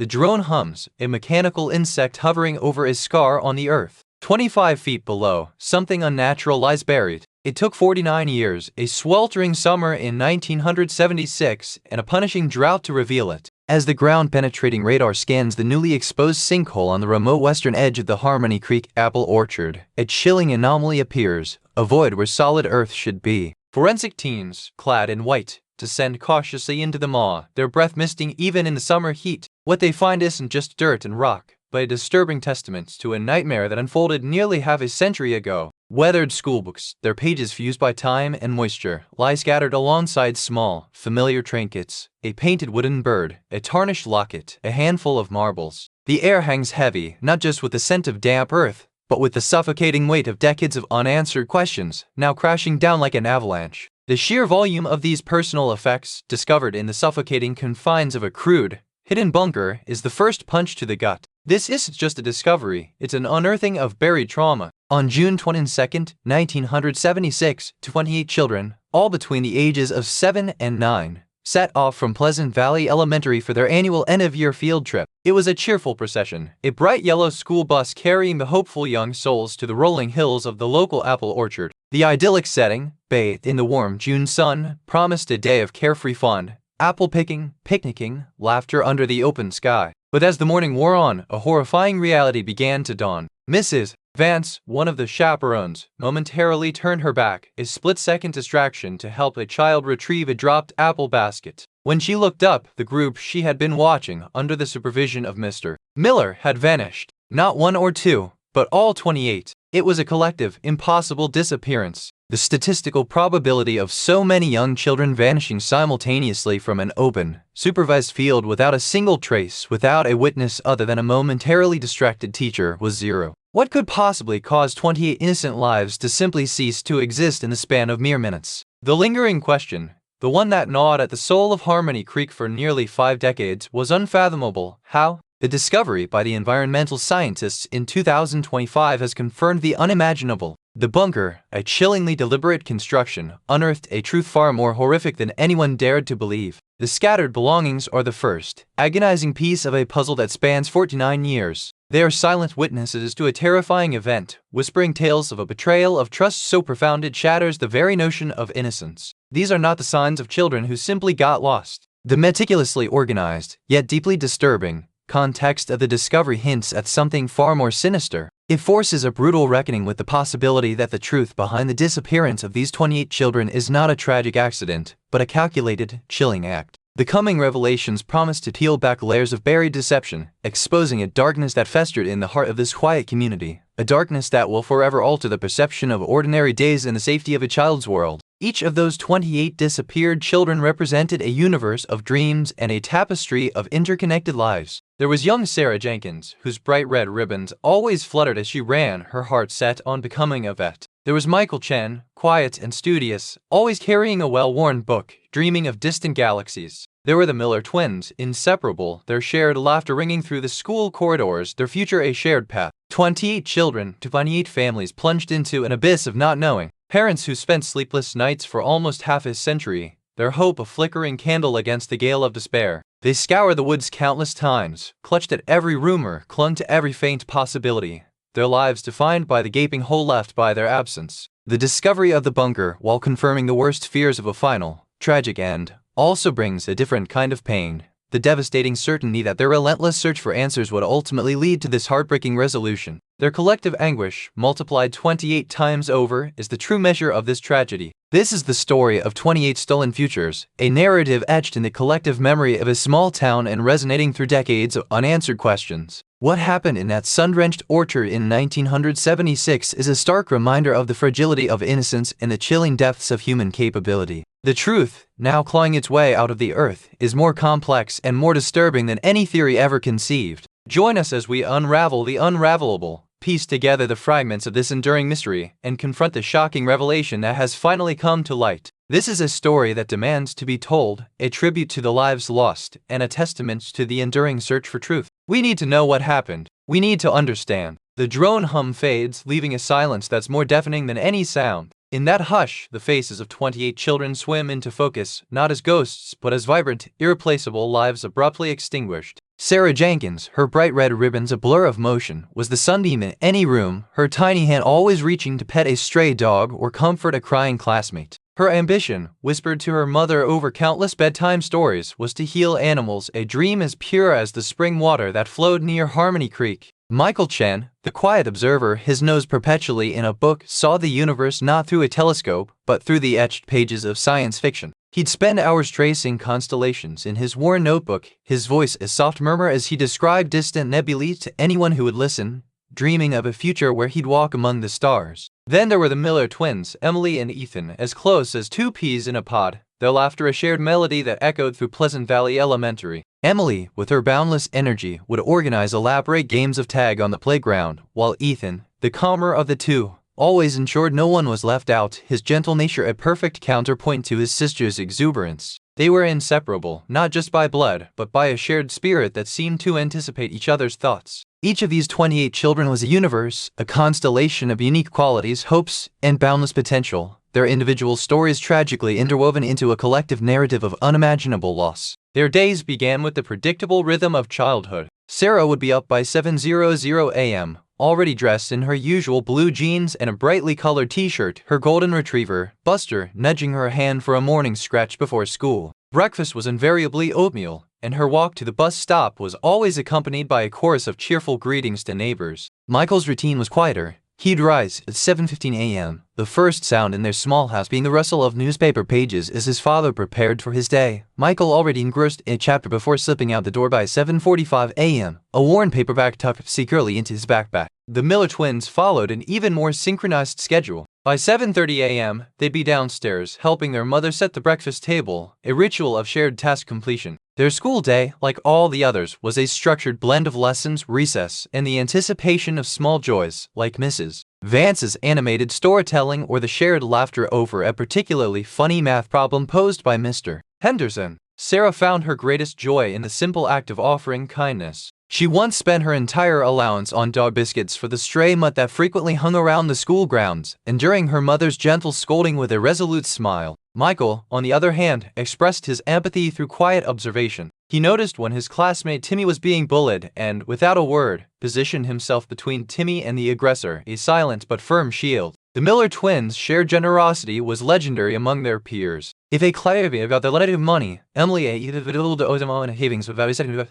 The drone hums, a mechanical insect hovering over a scar on the earth. 25 feet below, something unnatural lies buried. It took 49 years, a sweltering summer in 1976, and a punishing drought to reveal it. As the ground-penetrating radar scans the newly exposed sinkhole on the remote western edge of the Harmony Creek apple orchard, a chilling anomaly appears, a void where solid earth should be. Forensic teams, clad in white, descend cautiously into the maw, their breath misting even in the summer heat. What they find isn't just dirt and rock, but a disturbing testament to a nightmare that unfolded nearly half a century ago. Weathered schoolbooks, their pages fused by time and moisture, lie scattered alongside small, familiar trinkets, a painted wooden bird, a tarnished locket, a handful of marbles. The air hangs heavy, not just with the scent of damp earth, but with the suffocating weight of decades of unanswered questions, now crashing down like an avalanche. The sheer volume of these personal effects, discovered in the suffocating confines of a crude, hidden bunker, is the first punch to the gut. This isn't just a discovery, it's an unearthing of buried trauma. On June 22, 1976, 28 children, all between the ages of 7 and 9, set off from Pleasant Valley Elementary for their annual end-of-year field trip. It was a cheerful procession, a bright yellow school bus carrying the hopeful young souls to the rolling hills of the local apple orchard. The idyllic setting, bathed in the warm June sun, promised a day of carefree fun, apple picking, picnicking, laughter under the open sky. But as the morning wore on, a horrifying reality began to dawn. Mrs. Vance, one of the chaperones, momentarily turned her back, a split-second distraction to help a child retrieve a dropped apple basket. When she looked up, the group she had been watching under the supervision of Mr. Miller had vanished. Not one or two, but all 28. It was a collective, impossible disappearance. The statistical probability of so many young children vanishing simultaneously from an open, supervised field without a single trace, without a witness other than a momentarily distracted teacher, was zero. What could possibly cause 28 innocent lives to simply cease to exist in the span of mere minutes? The lingering question, the one that gnawed at the soul of Harmony Creek for nearly 5 decades, was unfathomable. How? The discovery by the environmental scientists in 2025 has confirmed the unimaginable. The bunker, a chillingly deliberate construction, unearthed a truth far more horrific than anyone dared to believe. The scattered belongings are the first, agonizing piece of a puzzle that spans 49 years. They are silent witnesses to a terrifying event, whispering tales of a betrayal of trust so profound it shatters the very notion of innocence. These are not the signs of children who simply got lost. The meticulously organized, yet deeply disturbing, context of the discovery hints at something far more sinister. It forces a brutal reckoning with the possibility that the truth behind the disappearance of these 28 children is not a tragic accident, but a calculated, chilling act. The coming revelations promise to peel back layers of buried deception, exposing a darkness that festered in the heart of this quiet community, a darkness that will forever alter the perception of ordinary days in the safety of a child's world. Each of those 28 disappeared children represented a universe of dreams and a tapestry of interconnected lives. There was young Sarah Jenkins, whose bright red ribbons always fluttered as she ran, her heart set on becoming a vet. There was Michael Chen, quiet and studious, always carrying a well-worn book, dreaming of distant galaxies. There were the Miller twins, inseparable, their shared laughter ringing through the school corridors, their future a shared path. 28 children, 28 families plunged into an abyss of not knowing. Parents who spent sleepless nights for almost half a century, their hope a flickering candle against the gale of despair. They scoured the woods countless times, clutched at every rumor, clung to every faint possibility, their lives defined by the gaping hole left by their absence. The discovery of the bunker, while confirming the worst fears of a final, tragic end, also brings a different kind of pain. The devastating certainty that their relentless search for answers would ultimately lead to this heartbreaking resolution. Their collective anguish, multiplied 28 times over, is the true measure of this tragedy. This is the story of 28 stolen futures, a narrative etched in the collective memory of a small town and resonating through decades of unanswered questions. What happened in that sun-drenched orchard in 1976 is a stark reminder of the fragility of innocence and the chilling depths of human capability. The truth, now clawing its way out of the earth, is more complex and more disturbing than any theory ever conceived. Join us as we unravel the unravelable, piece together the fragments of this enduring mystery, and confront the shocking revelation that has finally come to light. This is a story that demands to be told, a tribute to the lives lost, and a testament to the enduring search for truth. We need to know what happened. We need to understand. The drone hum fades, leaving a silence that's more deafening than any sound. In that hush, the faces of 28 children swim into focus, not as ghosts, but as vibrant, irreplaceable lives abruptly extinguished. Sarah Jenkins, her bright red ribbons a blur of motion, was the sunbeam in any room, her tiny hand always reaching to pet a stray dog or comfort a crying classmate. Her ambition, whispered to her mother over countless bedtime stories, was to heal animals, a dream as pure as the spring water that flowed near Harmony Creek. Michael Chen, the quiet observer, his nose perpetually in a book, saw the universe not through a telescope, but through the etched pages of science fiction. He'd spend hours tracing constellations in his worn notebook, his voice a soft murmur as he described distant nebulae to anyone who would listen, dreaming of a future where he'd walk among the stars. Then there were the Miller twins, Emily and Ethan, as close as two peas in a pod, their laughter a shared melody that echoed through Pleasant Valley Elementary. Emily, with her boundless energy, would organize elaborate games of tag on the playground, while Ethan, the calmer of the two, always ensured no one was left out, his gentle nature a perfect counterpoint to his sister's exuberance. They were inseparable, not just by blood, but by a shared spirit that seemed to anticipate each other's thoughts. Each of these 28 children was a universe, a constellation of unique qualities, hopes, and boundless potential, their individual stories tragically interwoven into a collective narrative of unimaginable loss. Their days began with the predictable rhythm of childhood. Sarah would be up by 7:00 a.m., already dressed in her usual blue jeans and a brightly colored t-shirt, her golden retriever, Buster, nudging her hand for a morning scratch before school. Breakfast was invariably oatmeal, and her walk to the bus stop was always accompanied by a chorus of cheerful greetings to neighbors. Michael's routine was quieter. He'd rise at 7:15 a.m., the first sound in their small house being the rustle of newspaper pages as his father prepared for his day. Michael already engrossed in a chapter before slipping out the door by 7:45 a.m., a worn paperback tucked securely into his backpack. The Miller twins followed an even more synchronized schedule. By 7:30 a.m., they'd be downstairs, helping their mother set the breakfast table, a ritual of shared task completion. Their school day, like all the others, was a structured blend of lessons, recess, and the anticipation of small joys, like Mrs. Vance's animated storytelling or the shared laughter over a particularly funny math problem posed by Mr. Henderson. Sarah found her greatest joy in the simple act of offering kindness. She once spent her entire allowance on dog biscuits for the stray mutt that frequently hung around the school grounds, enduring her mother's gentle scolding with a resolute smile. Michael, on the other hand, expressed his empathy through quiet observation. He noticed when his classmate Timmy was being bullied and, without a word, positioned himself between Timmy and the aggressor, a silent but firm shield. The Miller twins' shared generosity was legendary among their peers. If a clave about the relative money, Emily either little to Ozamo and havings without second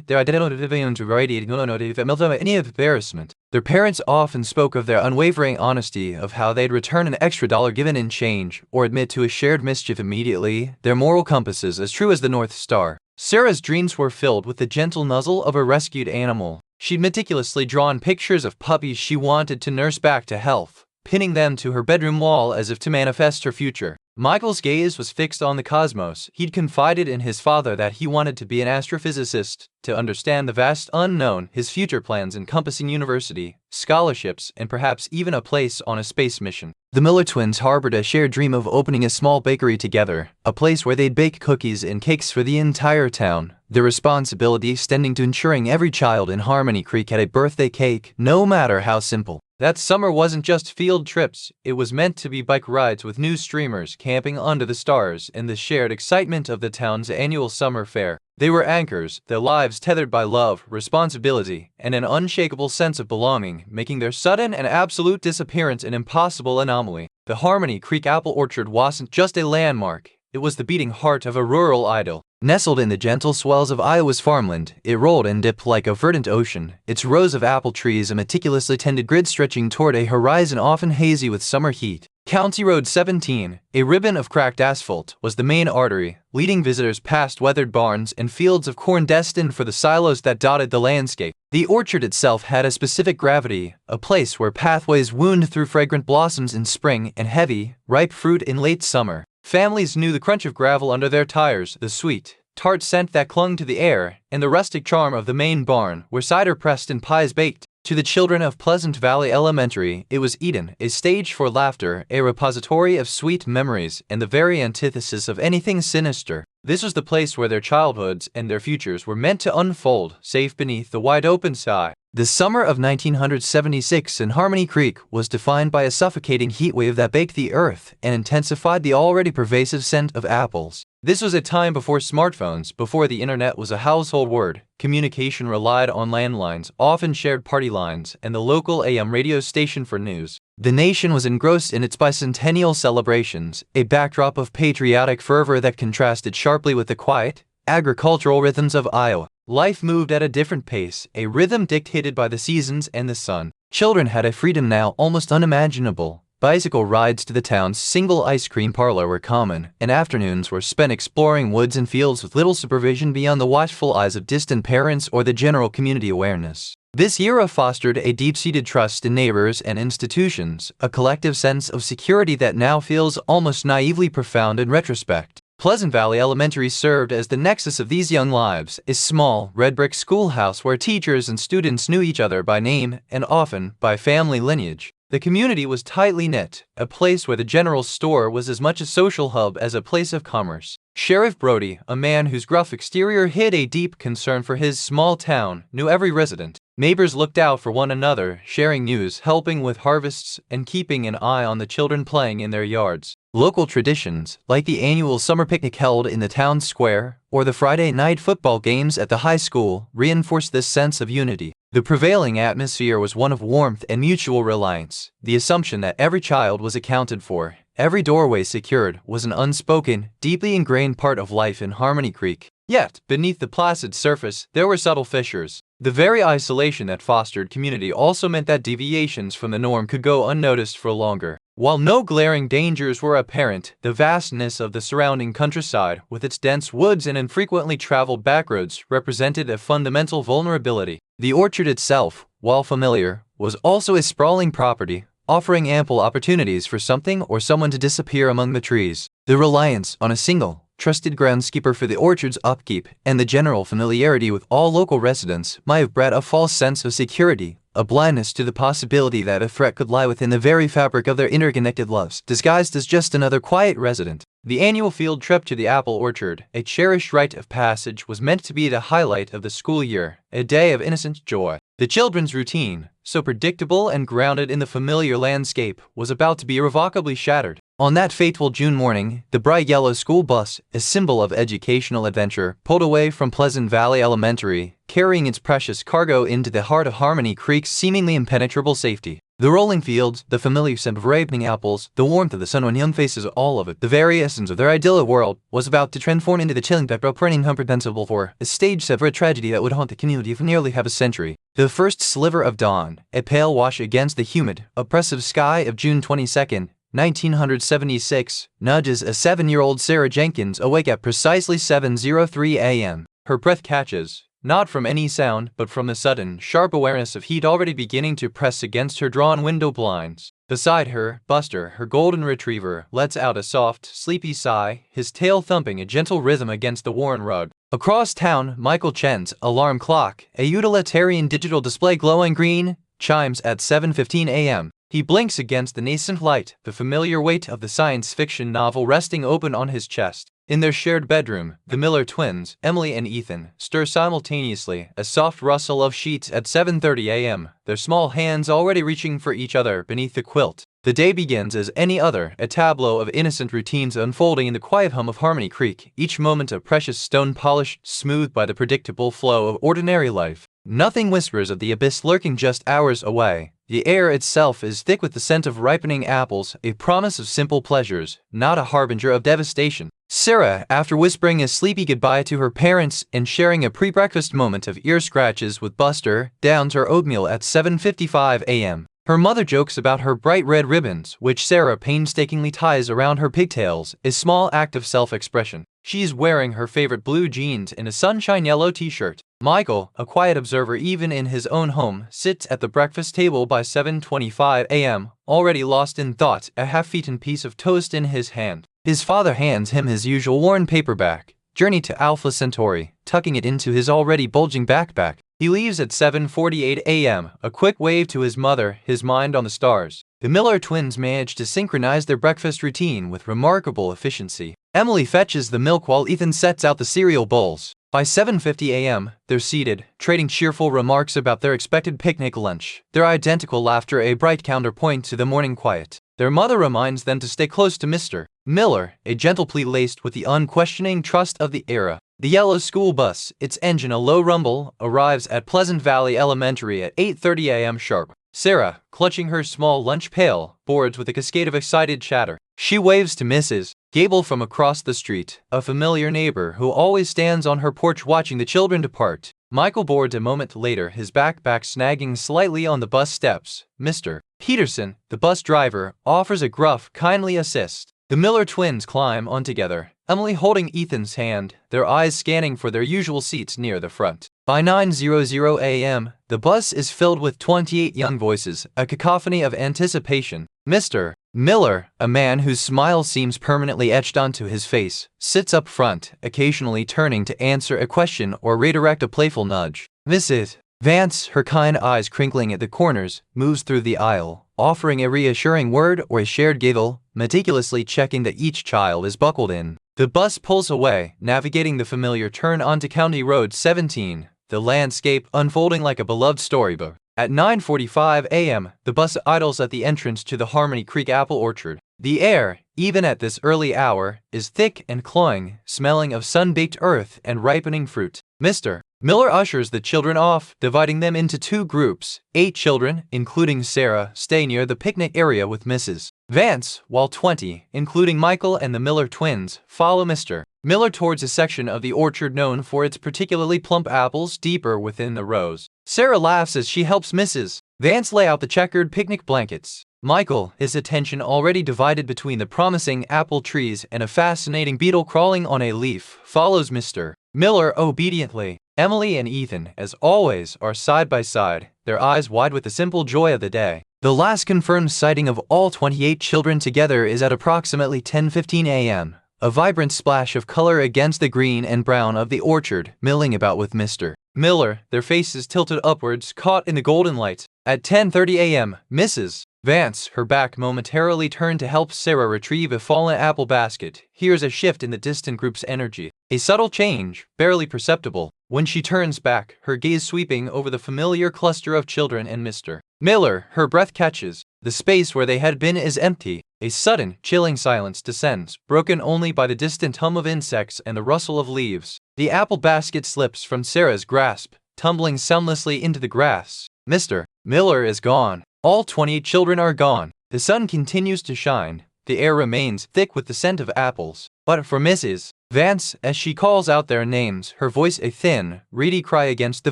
their identity variety no any embarrassment. Their parents often spoke of their unwavering honesty, of how they'd return an extra dollar given in change, or admit to a shared mischief immediately, their moral compasses as true as the North Star. Sarah's dreams were filled with the gentle nuzzle of a rescued animal. She'd meticulously drawn pictures of puppies she wanted to nurse back to health, pinning them to her bedroom wall as if to manifest her future. Michael's gaze was fixed on the cosmos. He'd confided in his father that he wanted to be an astrophysicist, to understand the vast unknown, his future plans encompassing university, scholarships, and perhaps even a place on a space mission. The Miller twins harbored a shared dream of opening a small bakery together, a place where they'd bake cookies and cakes for the entire town, their responsibility extending to ensuring every child in Harmony Creek had a birthday cake, no matter how simple. That summer wasn't just field trips, it was meant to be bike rides with new streamers, camping under the stars, and the shared excitement of the town's annual summer fair. They were anchors, their lives tethered by love, responsibility, and an unshakable sense of belonging, making their sudden and absolute disappearance an impossible anomaly. The Harmony Creek apple orchard wasn't just a landmark, it was the beating heart of a rural idyll. Nestled in the gentle swells of Iowa's farmland, it rolled and dipped like a verdant ocean, its rows of apple trees a meticulously tended grid stretching toward a horizon often hazy with summer heat. County Road 17, a ribbon of cracked asphalt, was the main artery, leading visitors past weathered barns and fields of corn destined for the silos that dotted the landscape. The orchard itself had a specific gravity, a place where pathways wound through fragrant blossoms in spring and heavy, ripe fruit in late summer. Families knew the crunch of gravel under their tires, the sweet, tart scent that clung to the air, and the rustic charm of the main barn, where cider pressed and pies baked. To the children of Pleasant Valley Elementary, it was Eden, a stage for laughter, a repository of sweet memories, and the very antithesis of anything sinister. This was the place where their childhoods and their futures were meant to unfold, safe beneath the wide-open sky. The summer of 1976 in Harmony Creek was defined by a suffocating heat wave that baked the earth and intensified the already pervasive scent of apples. This was a time before smartphones, before the internet was a household word. Communication relied on landlines, often shared party lines, and the local AM radio station for news. The nation was engrossed in its bicentennial celebrations, a backdrop of patriotic fervor that contrasted sharply with the quiet, agricultural rhythms of Iowa. Life moved at a different pace, a rhythm dictated by the seasons and the sun. Children had a freedom now almost unimaginable. Bicycle rides to the town's single ice cream parlor were common, and afternoons were spent exploring woods and fields with little supervision beyond the watchful eyes of distant parents or the general community awareness. This era fostered a deep-seated trust in neighbors and institutions, a collective sense of security that now feels almost naively profound in retrospect. Pleasant Valley Elementary served as the nexus of these young lives, a small, red-brick schoolhouse where teachers and students knew each other by name and often by family lineage. The community was tightly knit, a place where the general store was as much a social hub as a place of commerce. Sheriff Brody, a man whose gruff exterior hid a deep concern for his small town, knew every resident. Neighbors looked out for one another, sharing news, helping with harvests, and keeping an eye on the children playing in their yards. Local traditions, like the annual summer picnic held in the town square, or the Friday night football games at the high school, reinforced this sense of unity. The prevailing atmosphere was one of warmth and mutual reliance. The assumption that every child was accounted for, every doorway secured, was an unspoken, deeply ingrained part of life in Harmony Creek. Yet, beneath the placid surface, there were subtle fissures. The very isolation that fostered community also meant that deviations from the norm could go unnoticed for longer. While no glaring dangers were apparent, the vastness of the surrounding countryside, with its dense woods and infrequently traveled backroads, represented a fundamental vulnerability. The orchard itself, while familiar, was also a sprawling property, offering ample opportunities for something or someone to disappear among the trees. The reliance on a single, trusted groundskeeper for the orchard's upkeep, and the general familiarity with all local residents might have bred a false sense of security, a blindness to the possibility that a threat could lie within the very fabric of their interconnected lives, disguised as just another quiet resident. The annual field trip to the apple orchard, a cherished rite of passage, was meant to be the highlight of the school year, a day of innocent joy. The children's routine, so predictable and grounded in the familiar landscape, was about to be irrevocably shattered. On that fateful June morning, the bright yellow school bus, a symbol of educational adventure, pulled away from Pleasant Valley Elementary, carrying its precious cargo into the heart of Harmony Creek's seemingly impenetrable safety. The rolling fields, the familiar scent of ripening apples, the warmth of the sun on young faces, all of it, the very essence of their idyllic world, was about to transform into the chilling backdrop printing incomprehensible for a stage set for a tragedy that would haunt the community for nearly half a century. The first sliver of dawn, a pale wash against the humid, oppressive sky of June 22nd, 1976, nudges a 7-year-old Sarah Jenkins awake at precisely 7:03 a.m. Her breath catches, not from any sound, but from the sudden, sharp awareness of heat already beginning to press against her drawn window blinds. Beside her, Buster, her golden retriever, lets out a soft, sleepy sigh, his tail thumping a gentle rhythm against the worn rug. Across town, Michael Chen's alarm clock, a utilitarian digital display glowing green, chimes at 7:15 a.m. He blinks against the nascent light, the familiar weight of the science fiction novel resting open on his chest. In their shared bedroom, the Miller twins, Emily and Ethan, stir simultaneously, a soft rustle of sheets at 7:30 a.m., their small hands already reaching for each other beneath the quilt. The day begins as any other, a tableau of innocent routines unfolding in the quiet hum of Harmony Creek, each moment a precious stone polished, smoothed by the predictable flow of ordinary life. Nothing whispers of the abyss lurking just hours away. The air itself is thick with the scent of ripening apples, a promise of simple pleasures, not a harbinger of devastation. Sarah, after whispering a sleepy goodbye to her parents and sharing a pre-breakfast moment of ear scratches with Buster, downs her oatmeal at 7:55 a.m. Her mother jokes about her bright red ribbons, which Sarah painstakingly ties around her pigtails, a small act of self-expression. She's wearing her favorite blue jeans and a sunshine yellow t-shirt. Michael, a quiet observer even in his own home, sits at the breakfast table by 7:25 a.m., already lost in thought, a half-eaten piece of toast in his hand. His father hands him his usual worn paperback, Journey to Alpha Centauri, tucking it into his already bulging backpack. He leaves at 7:48 a.m., a quick wave to his mother, his mind on the stars. The Miller twins manage to synchronize their breakfast routine with remarkable efficiency. Emily fetches the milk while Ethan sets out the cereal bowls. By 7:50 a.m., they're seated, trading cheerful remarks about their expected picnic lunch, their identical laughter a bright counterpoint to the morning quiet. Their mother reminds them to stay close to Mr. Miller, a gentle plea laced with the unquestioning trust of the era. The yellow school bus, its engine a low rumble, arrives at Pleasant Valley Elementary at 8:30 a.m. sharp. Sarah, clutching her small lunch pail, boards with a cascade of excited chatter. She waves to Mrs. Gable from across the street, a familiar neighbor who always stands on her porch watching the children depart. Michael boards a moment later, his backpack snagging slightly on the bus steps. Mr. Peterson, the bus driver, offers a gruff, kindly assist. The Miller twins climb on together, Emily holding Ethan's hand, their eyes scanning for their usual seats near the front. By 9:00 a.m., the bus is filled with 28 young voices, a cacophony of anticipation. Mr. Miller, a man whose smile seems permanently etched onto his face, sits up front, occasionally turning to answer a question or redirect a playful nudge. Mrs. Vance, her kind eyes crinkling at the corners, moves through the aisle, offering a reassuring word or a shared giggle, meticulously checking that each child is buckled in. The bus pulls away, navigating the familiar turn onto County Road 17, the landscape unfolding like a beloved storybook. At 9:45 a.m., the bus idles at the entrance to the Harmony Creek apple orchard. The air, even at this early hour, is thick and cloying, smelling of sun-baked earth and ripening fruit. Mr. Miller ushers the children off, dividing them into two groups. 8 children, including Sarah, stay near the picnic area with Mrs. Vance, while 20, including Michael and the Miller twins, follow Mr. Miller towards a section of the orchard known for its particularly plump apples deeper within the rows. Sarah laughs as she helps Mrs. Vance lay out the checkered picnic blankets. Michael, his attention already divided between the promising apple trees and a fascinating beetle crawling on a leaf, follows Mr. Miller obediently. Emily and Ethan, as always, are side by side, their eyes wide with the simple joy of the day. The last confirmed sighting of all 28 children together is at approximately 10:15 a.m., a vibrant splash of color against the green and brown of the orchard, milling about with Mr. Miller, their faces tilted upwards, caught in the golden light. At 10:30 a.m., Mrs. Vance, her back momentarily turned to help Sarah retrieve a fallen apple basket, hears a shift in the distant group's energy. A subtle change, barely perceptible. When she turns back, her gaze sweeping over the familiar cluster of children and Mr. Miller, her breath catches. The space where they had been is empty. A sudden, chilling silence descends, broken only by the distant hum of insects and the rustle of leaves. The apple basket slips from Sarah's grasp, tumbling soundlessly into the grass. Mr. Miller is gone. All 28 children are gone. The sun continues to shine. The air remains thick with the scent of apples. But for Mrs. Vance, as she calls out their names, her voice a thin, reedy cry against the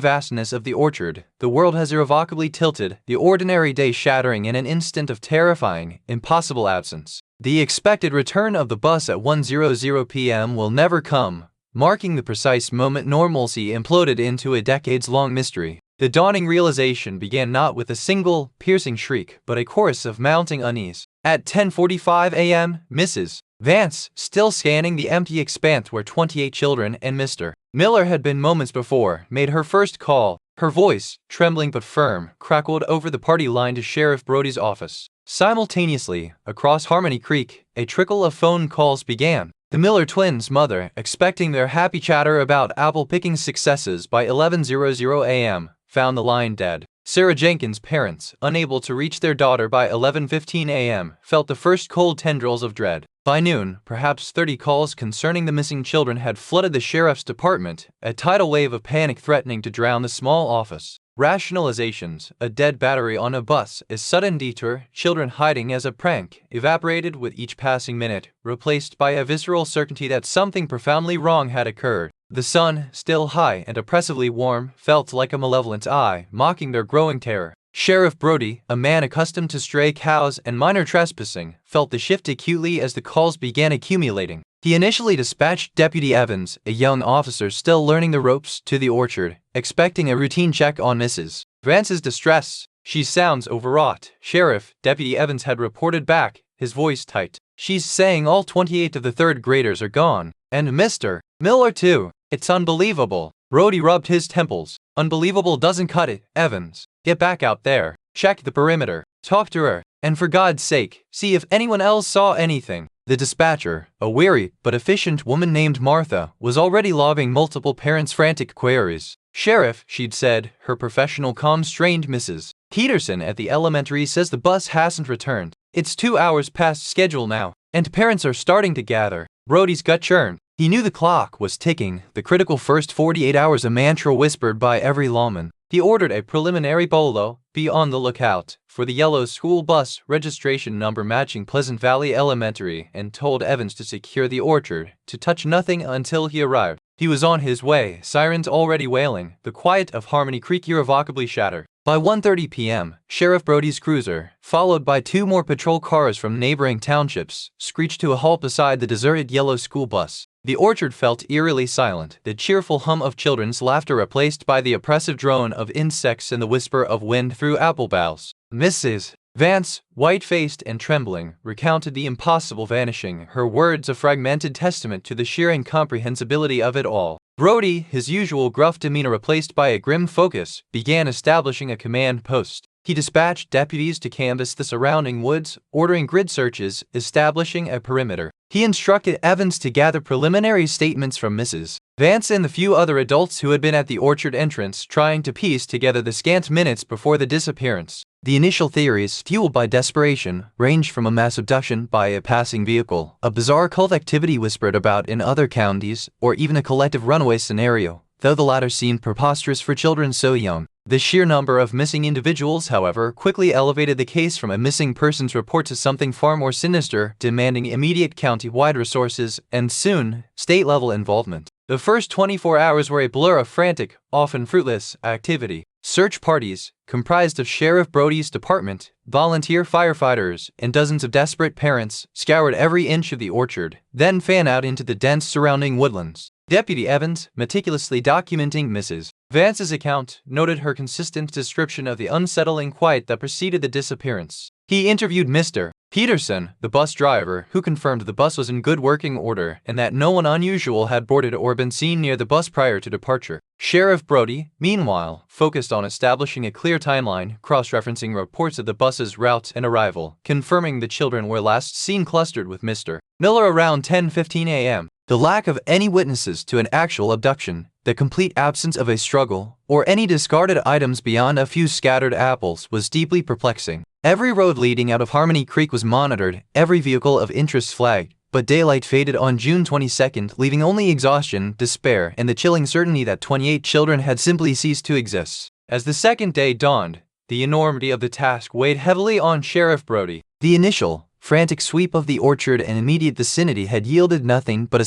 vastness of the orchard, the world has irrevocably tilted, the ordinary day shattering in an instant of terrifying, impossible absence. The expected return of the bus at 1:00 p.m. will never come, marking the precise moment normalcy imploded into a decades-long mystery. The dawning realization began not with a single, piercing shriek, but a chorus of mounting unease. At 10:45 a.m., Mrs. Vance, still scanning the empty expanse where 28 children and Mr. Miller had been moments before, made her first call. Her voice, trembling but firm, crackled over the party line to Sheriff Brody's office. Simultaneously, across Harmony Creek, a trickle of phone calls began. The Miller twins' mother, expecting their happy chatter about apple-picking successes by 11:00 a.m., found the line dead. Sarah Jenkins' parents, unable to reach their daughter by 11:15 a.m., felt the first cold tendrils of dread. By noon, perhaps 30 calls concerning the missing children had flooded the sheriff's department, a tidal wave of panic threatening to drown the small office. Rationalizations, a dead battery on a bus, a sudden detour, children hiding as a prank, evaporated with each passing minute, replaced by a visceral certainty that something profoundly wrong had occurred. The sun, still high and oppressively warm, felt like a malevolent eye, mocking their growing terror. Sheriff Brody, a man accustomed to stray cows and minor trespassing, felt the shift acutely as the calls began accumulating. He initially dispatched Deputy Evans, a young officer still learning the ropes, to the orchard, expecting a routine check on Mrs. Vance's distress. "She sounds overwrought," Sheriff Deputy Evans had reported back, his voice tight. "She's saying all 28 of the third graders are gone. And Mr. Miller too. It's unbelievable." Brody rubbed his temples. "Unbelievable doesn't cut it, Evans. Get back out there. Check the perimeter. Talk to her. And for God's sake, see if anyone else saw anything." The dispatcher, a weary but efficient woman named Martha, was already lobbing multiple parents' frantic queries. "Sheriff," she'd said, her professional calm strained. "Mrs. Peterson at the elementary says the bus hasn't returned. It's 2 hours past schedule now, and parents are starting to gather. Brody's gut churned. He knew the clock was ticking, the critical first 48 hours, a mantra whispered by every lawman. He ordered a preliminary bolo, be on the lookout for the yellow school bus registration number matching Pleasant Valley Elementary, and told Evans to secure the orchard, to touch nothing until he arrived. He was on his way, sirens already wailing, the quiet of Harmony Creek irrevocably shattered. By 1:30 p.m., Sheriff Brody's cruiser, followed by 2 more patrol cars from neighboring townships, screeched to a halt beside the deserted yellow school bus. The orchard felt eerily silent, the cheerful hum of children's laughter replaced by the oppressive drone of insects and the whisper of wind through apple boughs. Mrs. Vance, white-faced and trembling, recounted the impossible vanishing, her words a fragmented testament to the sheer incomprehensibility of it all. Brody, his usual gruff demeanor replaced by a grim focus, began establishing a command post. He dispatched deputies to canvass the surrounding woods, ordering grid searches, establishing a perimeter. He instructed Evans to gather preliminary statements from Mrs. Vance and the few other adults who had been at the orchard entrance, trying to piece together the scant minutes before the disappearance. The initial theories, fueled by desperation, ranged from a mass abduction by a passing vehicle, a bizarre cult activity whispered about in other counties, or even a collective runaway scenario, though the latter seemed preposterous for children so young. The sheer number of missing individuals, however, quickly elevated the case from a missing persons report to something far more sinister, demanding immediate county-wide resources and, soon, state-level involvement. The first 24 hours were a blur of frantic, often fruitless, activity. Search parties, comprised of Sheriff Brody's department, volunteer firefighters, and dozens of desperate parents, scoured every inch of the orchard, then fanned out into the dense surrounding woodlands. Deputy Evans, meticulously documenting Mrs. Vance's account, noted her consistent description of the unsettling quiet that preceded the disappearance. He interviewed Mr. Peterson, the bus driver, who confirmed the bus was in good working order and that no one unusual had boarded or been seen near the bus prior to departure. Sheriff Brody, meanwhile, focused on establishing a clear timeline, cross-referencing reports of the bus's route and arrival, confirming the children were last seen clustered with Mr. Miller around 10:15 a.m. The lack of any witnesses to an actual abduction, the complete absence of a struggle, or any discarded items beyond a few scattered apples was deeply perplexing. Every road leading out of Harmony Creek was monitored, every vehicle of interest flagged, but daylight faded on June 22nd, leaving only exhaustion, despair, and the chilling certainty that 28 children had simply ceased to exist. As the second day dawned, the enormity of the task weighed heavily on Sheriff Brody. The initial, frantic sweep of the orchard and immediate vicinity had yielded nothing but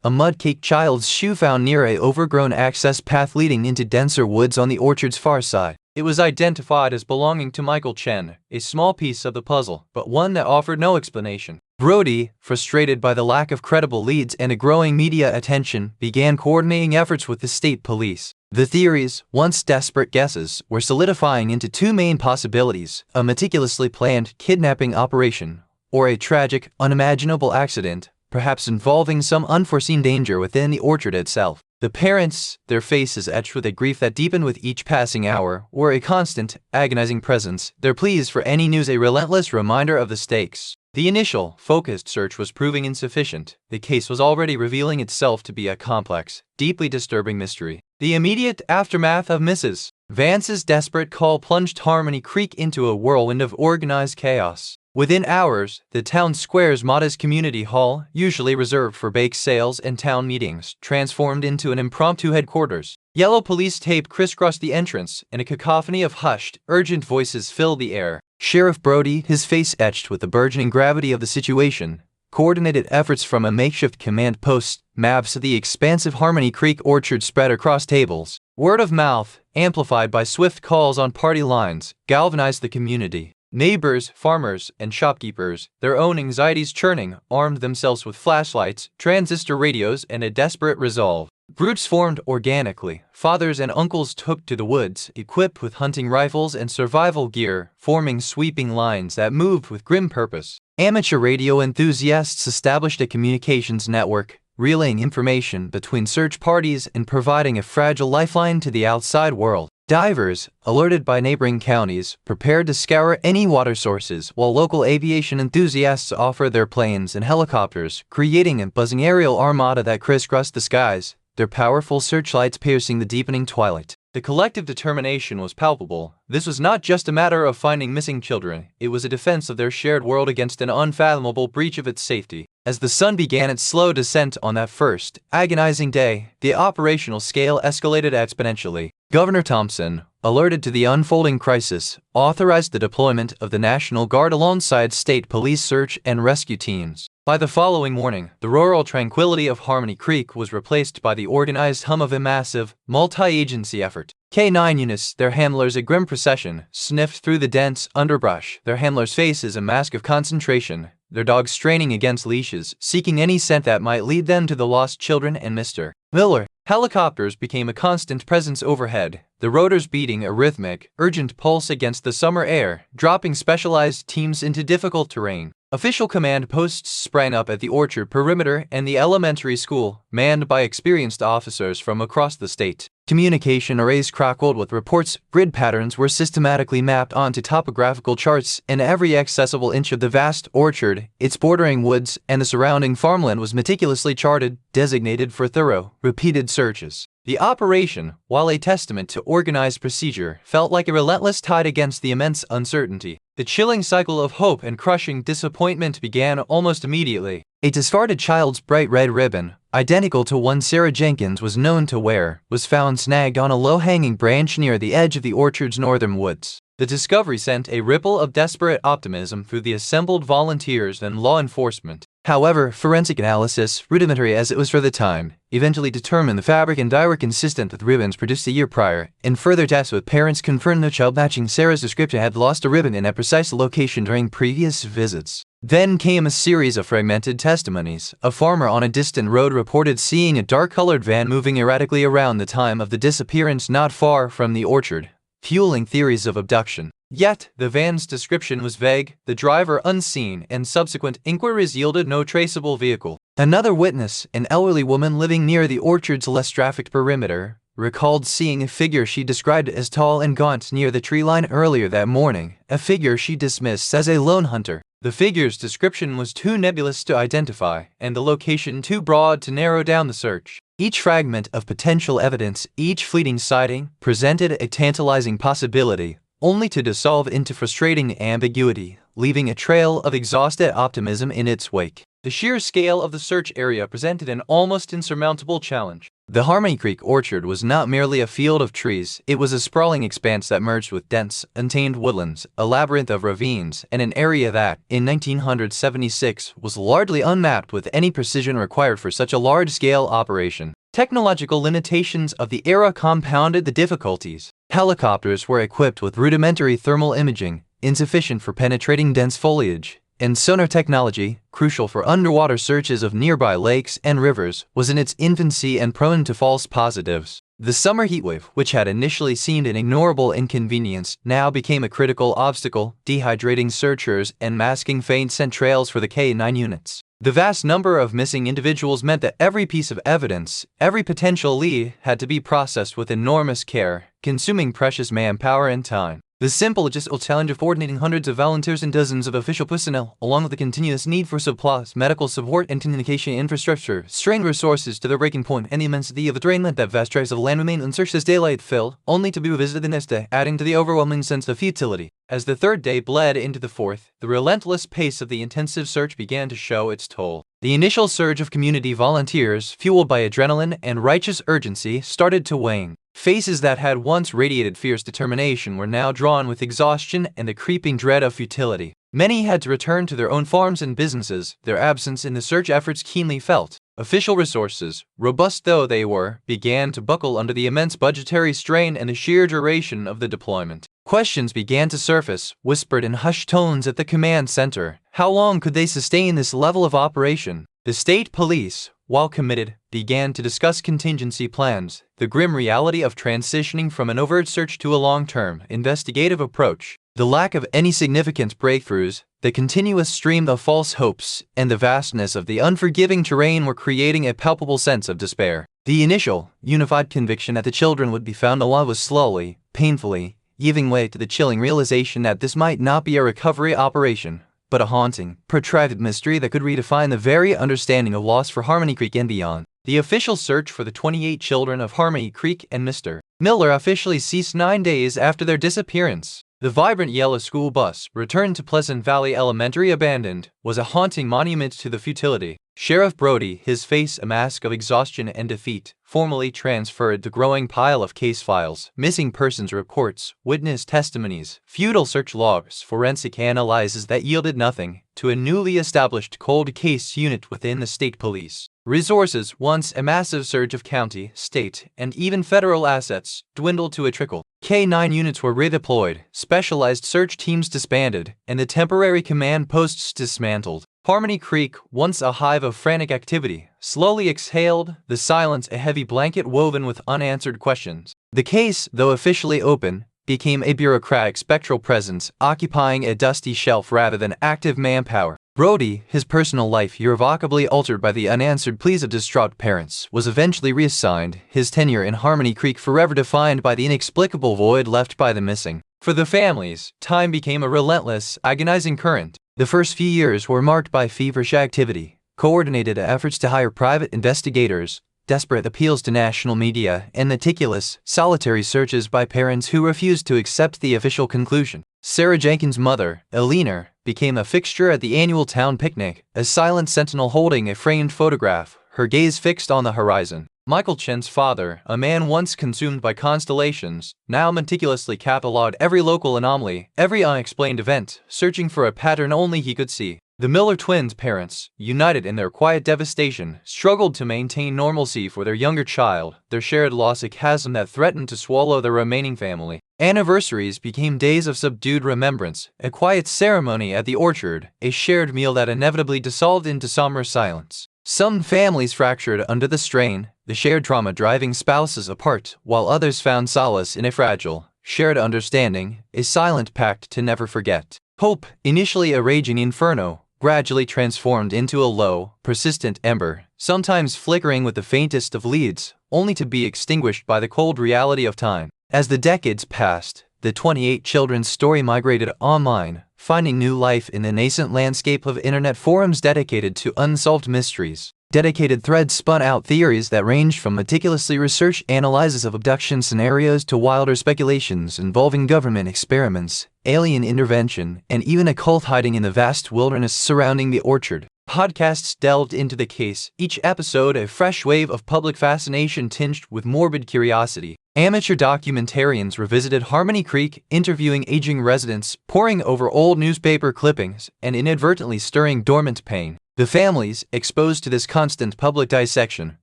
a mud-caked child's shoe found near a overgrown access path leading into denser woods on the orchard's far side. It was identified as belonging to Michael Chen, a small piece of the puzzle, but one that offered no explanation. Brody, frustrated by the lack of credible leads and a growing media attention, began coordinating efforts with the state police. The theories, once desperate guesses, were solidifying into 2 main possibilities: a meticulously planned kidnapping operation, or a tragic, unimaginable accident, perhaps involving some unforeseen danger within the orchard itself. The parents, their faces etched with a grief that deepened with each passing hour, were a constant, agonizing presence, their pleas for any news a relentless reminder of the stakes. The initial, focused search was proving insufficient. The case was already revealing itself to be a complex, deeply disturbing mystery. The immediate aftermath of Mrs. Vance's desperate call plunged Harmony Creek into a whirlwind of organized chaos. Within hours, the town square's modest community hall, usually reserved for bake sales and town meetings, transformed into an impromptu headquarters. Yellow police tape crisscrossed the entrance, and a cacophony of hushed, urgent voices filled the air. Sheriff Brody, his face etched with the burgeoning gravity of the situation, coordinated efforts from a makeshift command post, maps of the expansive Harmony Creek orchard spread across tables. Word of mouth, amplified by swift calls on party lines, galvanized the community. Neighbors, farmers, and shopkeepers, their own anxieties churning, armed themselves with flashlights, transistor radios, and a desperate resolve. Groups formed organically. Fathers and uncles took to the woods, equipped with hunting rifles and survival gear, forming sweeping lines that moved with grim purpose. Amateur radio enthusiasts established a communications network, relaying information between search parties and providing a fragile lifeline to the outside world. Divers, alerted by neighboring counties, prepared to scour any water sources, while local aviation enthusiasts offered their planes and helicopters, creating a buzzing aerial armada that crisscrossed the skies, their powerful searchlights piercing the deepening twilight. The collective determination was palpable. This was not just a matter of finding missing children, it was a defense of their shared world against an unfathomable breach of its safety. As the sun began its slow descent on that first, agonizing day, the operational scale escalated exponentially. Governor Thompson, alerted to the unfolding crisis, authorized the deployment of the National Guard alongside state police search and rescue teams. By the following morning, the rural tranquility of Harmony Creek was replaced by the organized hum of a massive, multi-agency effort. K-9 units, their handlers a grim procession, sniffed through the dense underbrush, their handlers' faces a mask of concentration, their dogs straining against leashes, seeking any scent that might lead them to the lost children and Mr. Miller. Helicopters became a constant presence overhead, the rotors beating a rhythmic, urgent pulse against the summer air, dropping specialized teams into difficult terrain. Official command posts sprang up at the orchard perimeter and the elementary school, manned by experienced officers from across the state. Communication arrays crackled with reports, grid patterns were systematically mapped onto topographical charts, and every accessible inch of the vast orchard, its bordering woods, and the surrounding farmland was meticulously charted, designated for thorough, repeated searches. The operation, while a testament to organized procedure, felt like a relentless tide against the immense uncertainty. The chilling cycle of hope and crushing disappointment began almost immediately. A discarded child's bright red ribbon, identical to one Sarah Jenkins was known to wear, was found snagged on a low-hanging branch near the edge of the orchard's northern woods. The discovery sent a ripple of desperate optimism through the assembled volunteers and law enforcement. However, forensic analysis, rudimentary as it was for the time, eventually determined the fabric and dye were consistent with ribbons produced a year prior, and further tests with parents confirmed the child matching Sarah's description had lost a ribbon in a precise location during previous visits. Then came a series of fragmented testimonies. A farmer on a distant road reported seeing a dark-colored van moving erratically around the time of the disappearance not far from the orchard, fueling theories of abduction. Yet, the van's description was vague, the driver unseen, and subsequent inquiries yielded no traceable vehicle. Another witness, an elderly woman living near the orchard's less trafficked perimeter, recalled seeing a figure she described as tall and gaunt near the tree line earlier that morning, a figure she dismissed as a lone hunter. The figure's description was too nebulous to identify, and the location too broad to narrow down the search. Each fragment of potential evidence, each fleeting sighting, presented a tantalizing possibility, only to dissolve into frustrating ambiguity, leaving a trail of exhausted optimism in its wake. The sheer scale of the search area presented an almost insurmountable challenge. The Harmony Creek orchard was not merely a field of trees, it was a sprawling expanse that merged with dense, untamed woodlands, a labyrinth of ravines, and an area that, in 1976, was largely unmapped with any precision required for such a large-scale operation. Technological limitations of the era compounded the difficulties. Helicopters were equipped with rudimentary thermal imaging, insufficient for penetrating dense foliage, and sonar technology, crucial for underwater searches of nearby lakes and rivers, was in its infancy and prone to false positives. The summer heatwave, which had initially seemed an ignorable inconvenience, now became a critical obstacle, dehydrating searchers and masking faint scent trails for the K-9 units. The vast number of missing individuals meant that every piece of evidence, every potential lead, had to be processed with enormous care, consuming precious manpower and time. The simple logistical challenge of coordinating hundreds of volunteers and dozens of official personnel, along with the continuous need for supplies, medical support, and communication infrastructure, strained resources to the breaking point, and the immensity of the drain meant that vast tracts of land remained unsearched as daylight fell, only to be revisited the next day, adding to the overwhelming sense of futility. As the third day bled into the fourth, the relentless pace of the intensive search began to show its toll. The initial surge of community volunteers, fueled by adrenaline and righteous urgency, started to wane. Faces that had once radiated fierce determination were now drawn with exhaustion and the creeping dread of futility. Many had to return to their own farms and businesses, their absence in the search efforts keenly felt. Official resources, robust though they were, began to buckle under the immense budgetary strain and the sheer duration of the deployment. Questions began to surface, whispered in hushed tones at the command center. How long could they sustain this level of operation? The state police, while committed, began to discuss contingency plans, the grim reality of transitioning from an overt search to a long-term, investigative approach. The lack of any significant breakthroughs, the continuous stream of false hopes, and the vastness of the unforgiving terrain were creating a palpable sense of despair. The initial, unified conviction that the children would be found alive was slowly, painfully, giving way to the chilling realization that this might not be a recovery operation, but a haunting, protracted mystery that could redefine the very understanding of loss for Harmony Creek and beyond. The official search for the 28 children of Harmony Creek and Mr. Miller officially ceased 9 days after their disappearance. The vibrant yellow school bus, returned to Pleasant Valley Elementary abandoned, was a haunting monument to the futility. Sheriff Brody, his face a mask of exhaustion and defeat, formally transferred the growing pile of case files, missing persons reports, witness testimonies, futile search logs, forensic analyses that yielded nothing, to a newly established cold case unit within the state police. Resources, once a massive surge of county, state, and even federal assets, dwindled to a trickle. K-9 units were redeployed, specialized search teams disbanded, and the temporary command posts dismantled. Harmony Creek, once a hive of frantic activity, slowly exhaled, the silence a heavy blanket woven with unanswered questions. The case, though officially open, became a bureaucratic spectral presence, occupying a dusty shelf rather than active manpower. Brody, his personal life irrevocably altered by the unanswered pleas of distraught parents, was eventually reassigned, his tenure in Harmony Creek forever defined by the inexplicable void left by the missing. For the families, time became a relentless, agonizing current. The first few years were marked by feverish activity, coordinated efforts to hire private investigators, desperate appeals to national media, and meticulous, solitary searches by parents who refused to accept the official conclusion. Sarah Jenkins' mother, Eleanor, became a fixture at the annual town picnic, a silent sentinel holding a framed photograph, her gaze fixed on the horizon. Michael Chen's father, a man once consumed by constellations, now meticulously catalogued every local anomaly, every unexplained event, searching for a pattern only he could see. The Miller twins' parents, united in their quiet devastation, struggled to maintain normalcy for their younger child, their shared loss a chasm that threatened to swallow their remaining family. Anniversaries became days of subdued remembrance, a quiet ceremony at the orchard, a shared meal that inevitably dissolved into somber silence. Some families fractured under the strain, the shared trauma driving spouses apart, while others found solace in a fragile, shared understanding, a silent pact to never forget. Hope, initially a raging inferno, gradually transformed into a low, persistent ember, sometimes flickering with the faintest of leads, only to be extinguished by the cold reality of time. As the decades passed, the 28 children's story migrated online, finding new life in the nascent landscape of internet forums dedicated to unsolved mysteries. Dedicated threads spun out theories that ranged from meticulously researched analyses of abduction scenarios to wilder speculations involving government experiments, alien intervention, and even a cult hiding in the vast wilderness surrounding the orchard. Podcasts delved into the case, each episode a fresh wave of public fascination tinged with morbid curiosity. Amateur documentarians revisited Harmony Creek, interviewing aging residents, poring over old newspaper clippings, and inadvertently stirring dormant pain. The families, exposed to this constant public dissection,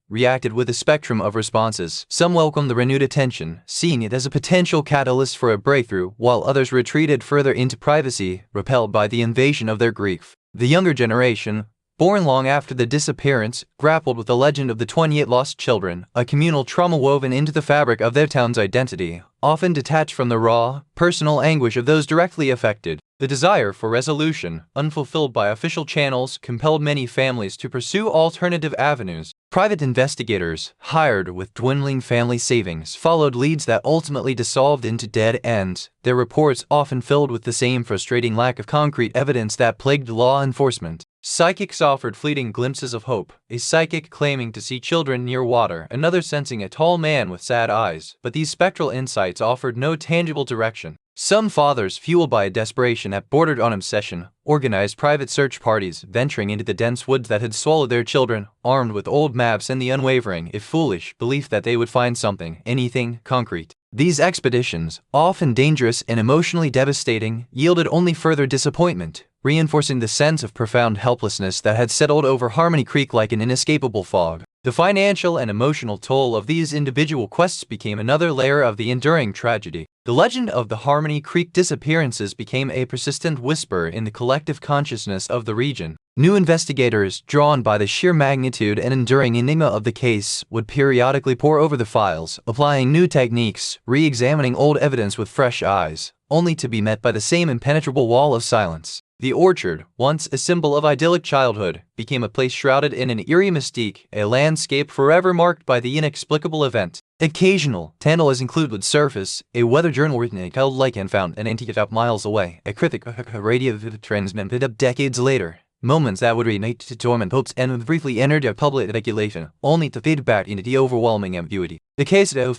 reacted with a spectrum of responses. Some welcomed the renewed attention, seeing it as a potential catalyst for a breakthrough, while others retreated further into privacy, repelled by the invasion of their grief. The younger generation, born long after the disappearance, grappled with the legend of the 28 lost children, a communal trauma woven into the fabric of their town's identity, often detached from the raw, personal anguish of those directly affected. The desire for resolution, unfulfilled by official channels, compelled many families to pursue alternative avenues. Private investigators, hired with dwindling family savings, followed leads that ultimately dissolved into dead ends, their reports often filled with the same frustrating lack of concrete evidence that plagued law enforcement. Psychics offered fleeting glimpses of hope, a psychic claiming to see children near water, another sensing a tall man with sad eyes, but these spectral insights offered no tangible direction. Some fathers, fueled by a desperation that bordered on obsession, organized private search parties, venturing into the dense woods that had swallowed their children, armed with old maps and the unwavering, if foolish, belief that they would find something, anything, concrete. These expeditions, often dangerous and emotionally devastating, yielded only further disappointment, reinforcing the sense of profound helplessness that had settled over Harmony Creek like an inescapable fog. The financial and emotional toll of these individual quests became another layer of the enduring tragedy. The legend of the Harmony Creek disappearances became a persistent whisper in the collective consciousness of the region. New investigators, drawn by the sheer magnitude and enduring enigma of the case, would periodically pore over the files, applying new techniques, re-examining old evidence with fresh eyes, only to be met by the same impenetrable wall of silence. The orchard, once a symbol of idyllic childhood, became a place shrouded in an eerie mystique, a landscape forever marked by the inexplicable event. Occasional, tantalizing include would surface, a weather journal written in held like and found an antique miles away, a critic radio transmitted up decades later, moments that would reignite to torment hopes and would briefly enter their public speculation, only to fade back into the overwhelming ambiguity. The case of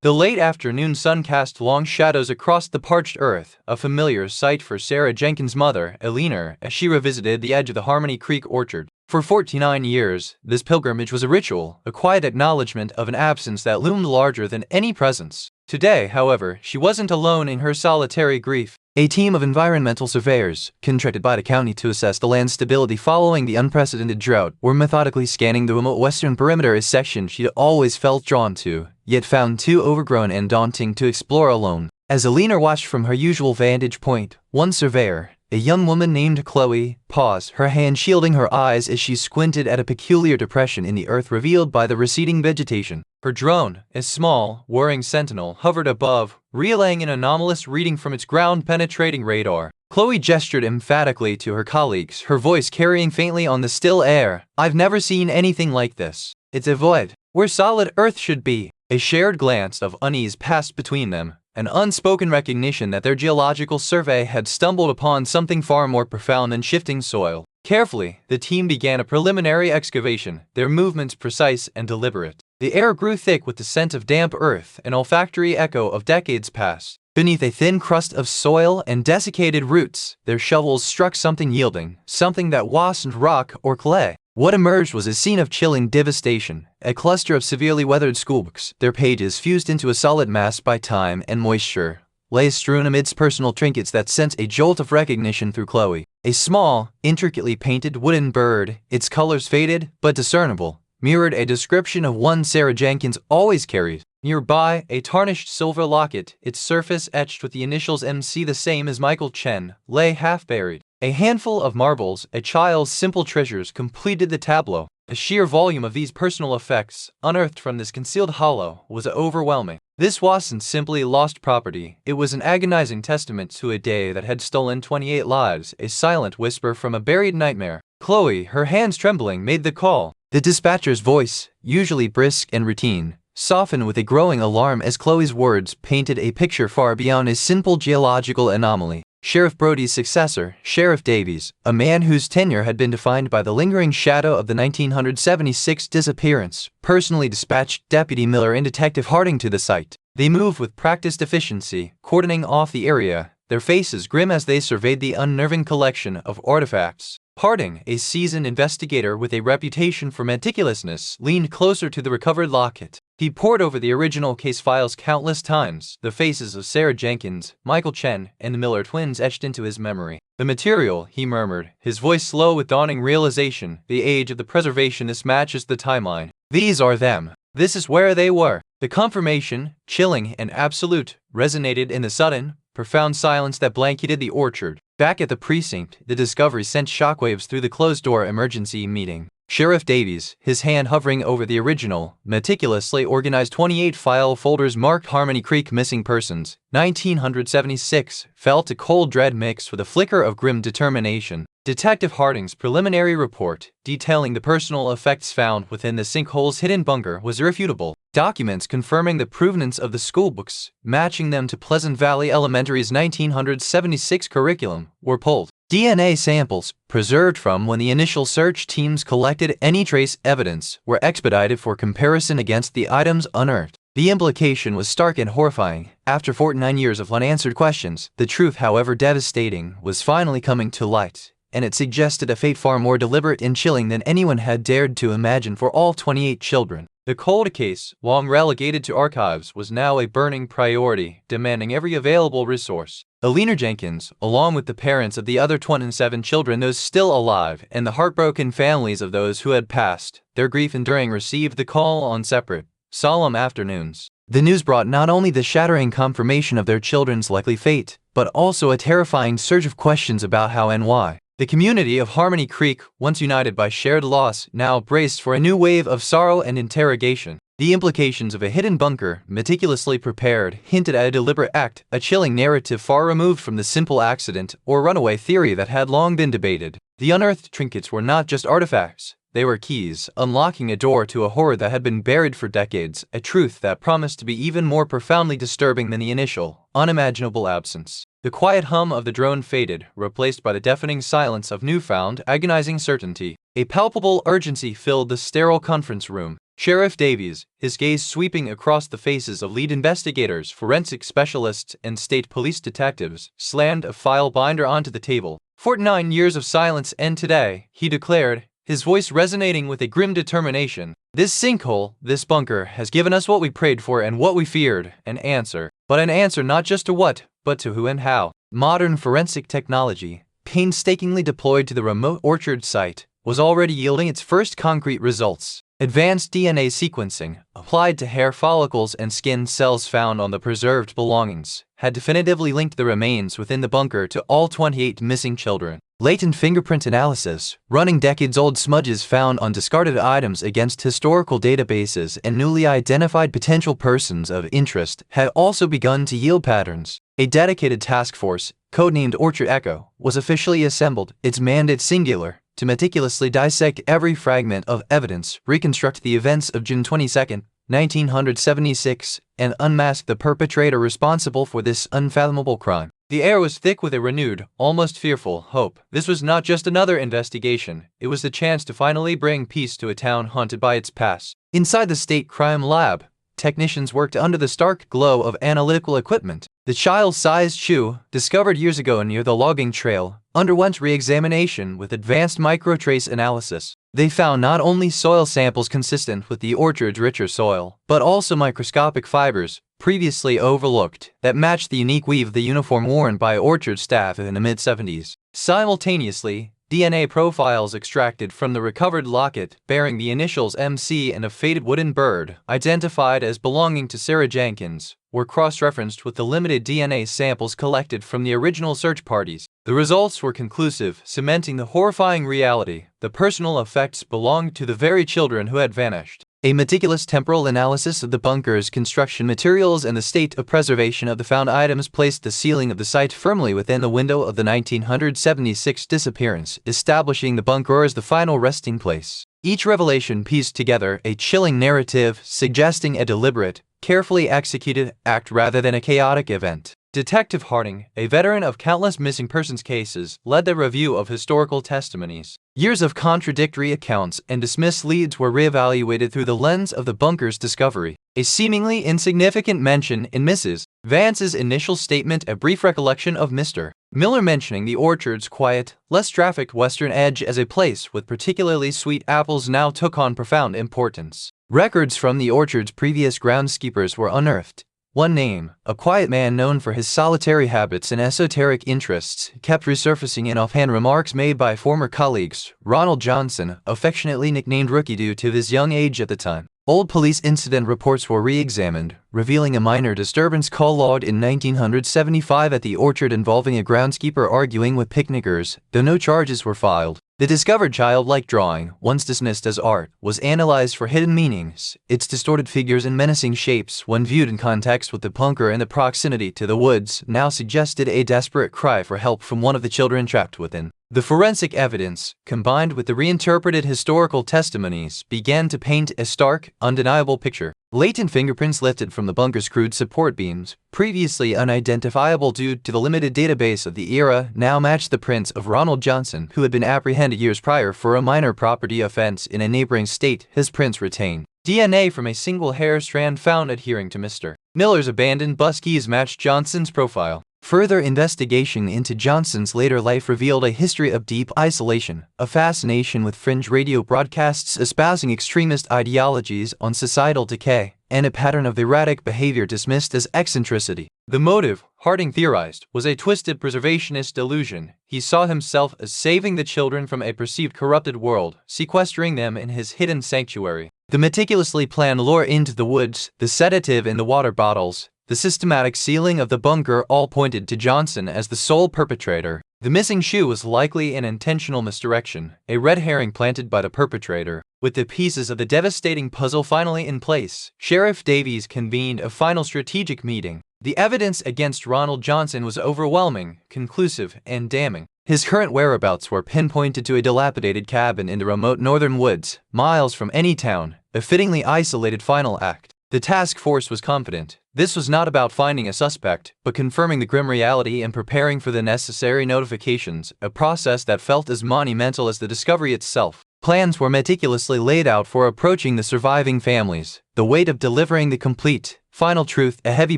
the late afternoon sun cast long shadows across the parched earth, a familiar sight for Sarah Jenkins' mother, Eleanor, as she revisited the edge of the Harmony Creek orchard. For 49 years, this pilgrimage was a ritual, a quiet acknowledgement of an absence that loomed larger than any presence. Today, however, she wasn't alone in her solitary grief. A team of environmental surveyors, contracted by the county to assess the land's stability following the unprecedented drought, were methodically scanning the remote western perimeter, a section she'd always felt drawn to, yet found too overgrown and daunting to explore alone. As Eleanor watched from her usual vantage point, one surveyor, a young woman named Chloe, paused, her hand shielding her eyes as she squinted at a peculiar depression in the earth revealed by the receding vegetation. Her drone, a small, whirring sentinel, hovered above, relaying an anomalous reading from its ground-penetrating radar. Chloe gestured emphatically to her colleagues, her voice carrying faintly on the still air. "I've never seen anything like this. It's a void, where solid Earth should be." A shared glance of unease passed between them, an unspoken recognition that their geological survey had stumbled upon something far more profound than shifting soil. Carefully, the team began a preliminary excavation, their movements precise and deliberate. The air grew thick with the scent of damp earth, an olfactory echo of decades past. Beneath a thin crust of soil and desiccated roots, their shovels struck something yielding, something that wasn't rock or clay. What emerged was a scene of chilling devastation, a cluster of severely weathered schoolbooks, their pages fused into a solid mass by time and moisture, lay strewn amidst personal trinkets that sent a jolt of recognition through Chloe. A small, intricately painted wooden bird, its colors faded but discernible, mirrored a description of one Sarah Jenkins always carried. Nearby, a tarnished silver locket, its surface etched with the initials MC, the same as Michael Chen, lay half-buried. A handful of marbles, a child's simple treasures, completed the tableau. The sheer volume of these personal effects, unearthed from this concealed hollow, was overwhelming. This wasn't simply lost property, it was an agonizing testament to a day that had stolen 28 lives, a silent whisper from a buried nightmare. Chloe, her hands trembling, made the call. The dispatcher's voice, usually brisk and routine, softened with a growing alarm as Chloe's words painted a picture far beyond a simple geological anomaly. Sheriff Brody's successor, Sheriff Davies, a man whose tenure had been defined by the lingering shadow of the 1976 disappearance, personally dispatched Deputy Miller and Detective Harding to the site. They moved with practiced efficiency, cordoning off the area, their faces grim as they surveyed the unnerving collection of artifacts. Harding, a seasoned investigator with a reputation for meticulousness, leaned closer to the recovered locket. He pored over the original case files countless times, the faces of Sarah Jenkins, Michael Chen, and the Miller twins etched into his memory. "The material," he murmured, his voice slow with dawning realization, "the age of the preservationist matches the timeline. These are them. This is where they were." The confirmation, chilling and absolute, resonated in the sudden, profound silence that blanketed the orchard. Back at the precinct, the discovery sent shockwaves through the closed-door emergency meeting. Sheriff Davies, his hand hovering over the original, meticulously organized 28 file folders marked Harmony Creek Missing Persons, 1976, felt a cold dread mixed with a flicker of grim determination. Detective Harding's preliminary report, detailing the personal effects found within the sinkhole's hidden bunker, was irrefutable. Documents confirming the provenance of the schoolbooks, matching them to Pleasant Valley Elementary's 1976 curriculum, were pulled. DNA samples, preserved from when the initial search teams collected any trace evidence, were expedited for comparison against the items unearthed. The implication was stark and horrifying. After 49 years of unanswered questions, the truth, however devastating, was finally coming to light, and it suggested a fate far more deliberate and chilling than anyone had dared to imagine for all 28 children. The cold case, long relegated to archives, was now a burning priority, demanding every available resource. Eleanor Jenkins, along with the parents of the other 27 children, those still alive, and the heartbroken families of those who had passed, their grief enduring, received the call on separate, solemn afternoons. The news brought not only the shattering confirmation of their children's likely fate, but also a terrifying surge of questions about how and why. The community of Harmony Creek, once united by shared loss, now braced for a new wave of sorrow and interrogation. The implications of a hidden bunker, meticulously prepared, hinted at a deliberate act, a chilling narrative far removed from the simple accident or runaway theory that had long been debated. The unearthed trinkets were not just artifacts. They were keys, unlocking a door to a horror that had been buried for decades, a truth that promised to be even more profoundly disturbing than the initial, unimaginable absence. The quiet hum of the drone faded, replaced by the deafening silence of newfound, agonizing certainty. A palpable urgency filled the sterile conference room. Sheriff Davies, his gaze sweeping across the faces of lead investigators, forensic specialists, and state police detectives, slammed a file binder onto the table. 49 years of silence end today, he declared, his voice resonating with a grim determination. This sinkhole, this bunker, has given us what we prayed for and what we feared, an answer. But an answer not just to what, but to who and how. Modern forensic technology, painstakingly deployed to the remote orchard site, was already yielding its first concrete results. Advanced DNA sequencing, applied to hair follicles and skin cells found on the preserved belongings, had definitively linked the remains within the bunker to all 28 missing children. Latent fingerprint analysis, running decades-old smudges found on discarded items against historical databases and newly identified potential persons of interest, had also begun to yield patterns. A dedicated task force, codenamed Orchard Echo, was officially assembled, its mandate singular, to meticulously dissect every fragment of evidence, reconstruct the events of June 22, 1976, and unmask the perpetrator responsible for this unfathomable crime. The air was thick with a renewed, almost fearful, hope. This was not just another investigation, it was the chance to finally bring peace to a town haunted by its past. Inside the state crime lab, technicians worked under the stark glow of analytical equipment. The child-sized shoe, discovered years ago near the logging trail, underwent re-examination with advanced microtrace analysis. They found not only soil samples consistent with the orchard's richer soil, but also microscopic fibers, previously overlooked, that matched the unique weave of the uniform worn by orchard staff in the mid-70s. Simultaneously, DNA profiles extracted from the recovered locket bearing the initials MC and a faded wooden bird, identified as belonging to Sarah Jenkins, were cross-referenced with the limited DNA samples collected from the original search parties. The results were conclusive, cementing the horrifying reality. The personal effects belonged to the very children who had vanished. A meticulous temporal analysis of the bunker's construction materials and the state of preservation of the found items placed the ceiling of the site firmly within the window of the 1976 disappearance, establishing the bunker as the final resting place. Each revelation pieced together a chilling narrative, suggesting a deliberate, carefully executed act rather than a chaotic event. Detective Harding, a veteran of countless missing persons cases, led the review of historical testimonies. Years of contradictory accounts and dismissed leads were reevaluated through the lens of the bunker's discovery. A seemingly insignificant mention in Mrs. Vance's initial statement, a brief recollection of Mr. Miller mentioning the orchard's quiet, less trafficked western edge as a place with particularly sweet apples now took on profound importance. Records from the orchard's previous groundskeepers were unearthed. One name, a quiet man known for his solitary habits and esoteric interests, kept resurfacing in offhand remarks made by former colleagues. Ronald Johnson, affectionately nicknamed Rookie due to his young age at the time. Old police incident reports were re-examined, revealing a minor disturbance call logged in 1975 at the orchard involving a groundskeeper arguing with picnickers, though no charges were filed. The discovered childlike drawing, once dismissed as art, was analyzed for hidden meanings. Its distorted figures and menacing shapes, when viewed in context with the bunker and the proximity to the woods, now suggested a desperate cry for help from one of the children trapped within. The forensic evidence, combined with the reinterpreted historical testimonies, began to paint a stark, undeniable picture. Latent fingerprints lifted from the bunker's crude support beams, previously unidentifiable due to the limited database of the era, now matched the prints of Ronald Johnson, who had been apprehended years prior for a minor property offense in a neighboring state. His prints retained DNA from a single hair strand found adhering to Mr. Miller's abandoned bus keys matched Johnson's profile. Further investigation into Johnson's later life revealed a history of deep isolation, a fascination with fringe radio broadcasts espousing extremist ideologies on societal decay, and a pattern of erratic behavior dismissed as eccentricity. The motive, Harding theorized, was a twisted preservationist delusion. He saw himself as saving the children from a perceived corrupted world, sequestering them in his hidden sanctuary. The meticulously planned lure into the woods, the sedative in the water bottles, the systematic sealing of the bunker all pointed to Johnson as the sole perpetrator. The missing shoe was likely an intentional misdirection, a red herring planted by the perpetrator. With the pieces of the devastating puzzle finally in place, Sheriff Davies convened a final strategic meeting. The evidence against Ronald Johnson was overwhelming, conclusive, and damning. His current whereabouts were pinpointed to a dilapidated cabin in the remote northern woods, miles from any town, a fittingly isolated final act. The task force was confident. This was not about finding a suspect, but confirming the grim reality and preparing for the necessary notifications, a process that felt as monumental as the discovery itself. Plans were meticulously laid out for approaching the surviving families, the weight of delivering the complete, final truth a heavy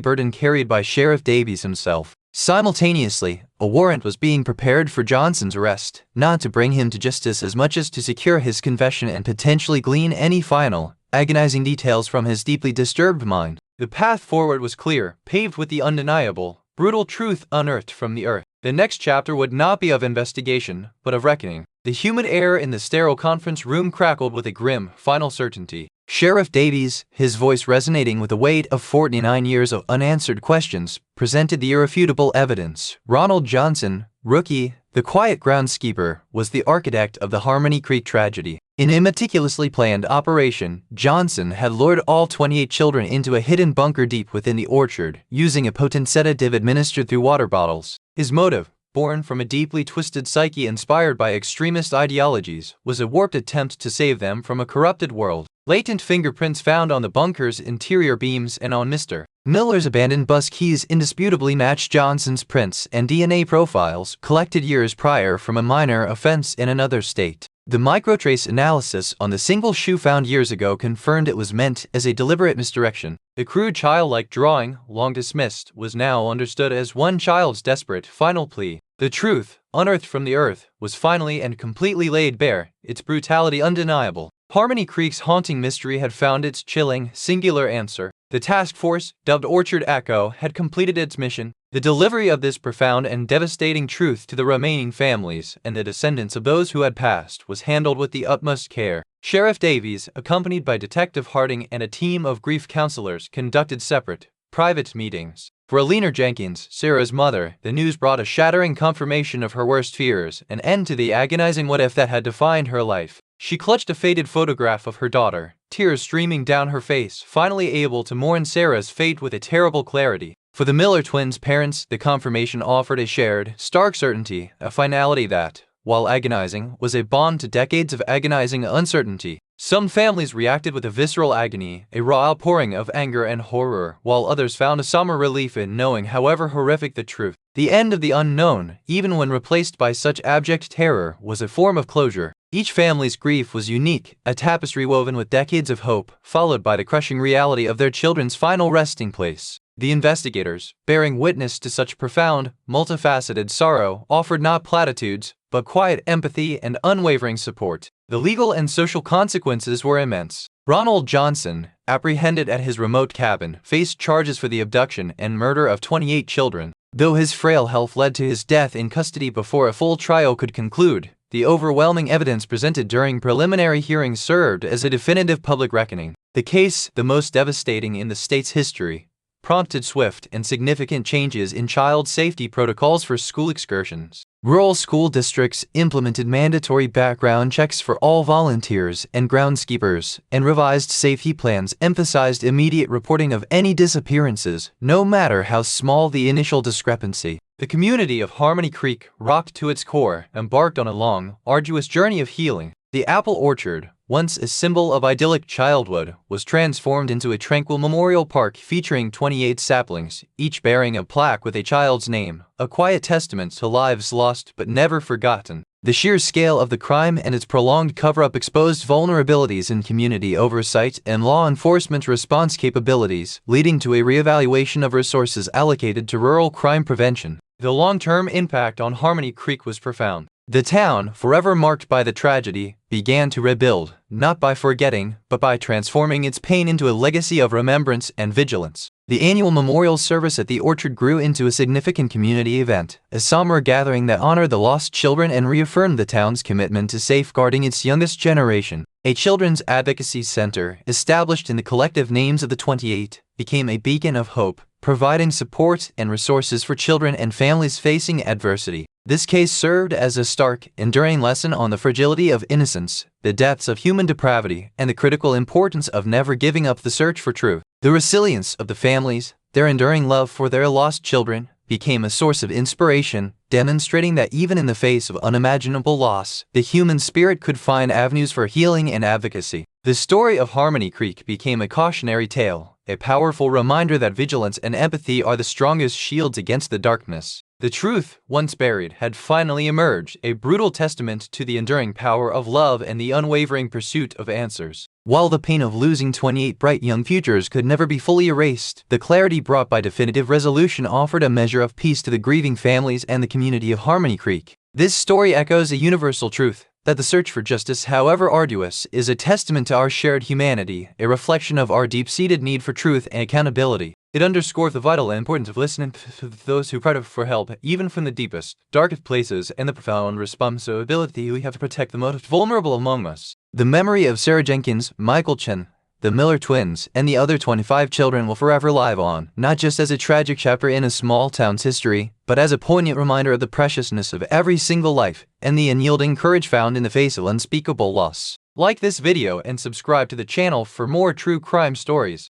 burden carried by Sheriff Davies himself. Simultaneously, a warrant was being prepared for Johnson's arrest, not to bring him to justice as much as to secure his confession and potentially glean any final, agonizing details from his deeply disturbed mind. The path forward was clear, paved with the undeniable, brutal truth unearthed from the earth. The next chapter would not be of investigation, but of reckoning. The humid air in the sterile conference room crackled with a grim, final certainty. Sheriff Davies, his voice resonating with the weight of 49 years of unanswered questions, presented the irrefutable evidence. Ronald Johnson, rookie, the quiet groundskeeper, was the architect of the Harmony Creek tragedy. In a meticulously planned operation, Johnson had lured all 28 children into a hidden bunker deep within the orchard, using a potent sedative administered through water bottles. His motive, born from a deeply twisted psyche inspired by extremist ideologies, was a warped attempt to save them from a corrupted world. Latent fingerprints found on the bunker's interior beams and on Mr. Miller's abandoned bus keys indisputably matched Johnson's prints and DNA profiles collected years prior from a minor offense in another state. The microtrace analysis on the single shoe found years ago confirmed it was meant as a deliberate misdirection. The crude childlike drawing, long dismissed, was now understood as one child's desperate, final plea. The truth, unearthed from the earth, was finally and completely laid bare, its brutality undeniable. Harmony Creek's haunting mystery had found its chilling, singular answer. The task force, dubbed Orchard Echo, had completed its mission. The delivery of this profound and devastating truth to the remaining families and the descendants of those who had passed was handled with the utmost care. Sheriff Davies, accompanied by Detective Harding and a team of grief counselors, conducted separate, private meetings. For Alina Jenkins, Sarah's mother, the news brought a shattering confirmation of her worst fears, an end to the agonizing what-if that had defined her life. She clutched a faded photograph of her daughter, tears streaming down her face, finally able to mourn Sarah's fate with a terrible clarity. For the Miller twins' parents, the confirmation offered a shared, stark certainty, a finality that, while agonizing, was a bond to decades of agonizing uncertainty. Some families reacted with a visceral agony, a raw outpouring of anger and horror, while others found a summer relief in knowing, however horrific the truth. The end of the unknown, even when replaced by such abject terror, was a form of closure. Each family's grief was unique, a tapestry woven with decades of hope, followed by the crushing reality of their children's final resting place. The investigators, bearing witness to such profound, multifaceted sorrow, offered not platitudes, but quiet empathy and unwavering support. The legal and social consequences were immense. Ronald Johnson, apprehended at his remote cabin, faced charges for the abduction and murder of 28 children. Though his frail health led to his death in custody before a full trial could conclude, the overwhelming evidence presented during preliminary hearings served as a definitive public reckoning. The case, the most devastating in the state's history, prompted swift and significant changes in child safety protocols for school excursions. Rural school districts implemented mandatory background checks for all volunteers and groundskeepers, and revised safety plans emphasized immediate reporting of any disappearances, no matter how small the initial discrepancy. The community of Harmony Creek, rocked to its core, embarked on a long, arduous journey of healing. The apple orchard, once a symbol of idyllic childhood, was transformed into a tranquil memorial park featuring 28 saplings, each bearing a plaque with a child's name, a quiet testament to lives lost but never forgotten. The sheer scale of the crime and its prolonged cover-up exposed vulnerabilities in community oversight and law enforcement response capabilities, leading to a reevaluation of resources allocated to rural crime prevention. The long-term impact on Harmony Creek was profound. The town, forever marked by the tragedy, began to rebuild, not by forgetting, but by transforming its pain into a legacy of remembrance and vigilance. The annual memorial service at the orchard grew into a significant community event, a somber gathering that honored the lost children and reaffirmed the town's commitment to safeguarding its youngest generation. A children's advocacy center, established in the collective names of the 28, became a beacon of hope, providing support and resources for children and families facing adversity. This case served as a stark, enduring lesson on the fragility of innocence, the depths of human depravity, and the critical importance of never giving up the search for truth. The resilience of the families, their enduring love for their lost children, became a source of inspiration, demonstrating that even in the face of unimaginable loss, the human spirit could find avenues for healing and advocacy. The story of Harmony Creek became a cautionary tale, a powerful reminder that vigilance and empathy are the strongest shields against the darkness. The truth, once buried, had finally emerged, a brutal testament to the enduring power of love and the unwavering pursuit of answers. While the pain of losing 28 bright young futures could never be fully erased, the clarity brought by definitive resolution offered a measure of peace to the grieving families and the community of Harmony Creek. This story echoes a universal truth, that the search for justice, however arduous, is a testament to our shared humanity, a reflection of our deep-seated need for truth and accountability. It underscores the vital importance of listening to those who cry for help, even from the deepest, darkest places, and the profound responsibility we have to protect the most vulnerable among us. The memory of Sarah Jenkins, Michael Chen, the Miller twins, and the other 25 children will forever live on, not just as a tragic chapter in a small town's history, but as a poignant reminder of the preciousness of every single life, and the unyielding courage found in the face of unspeakable loss. Like this video and subscribe to the channel for more true crime stories.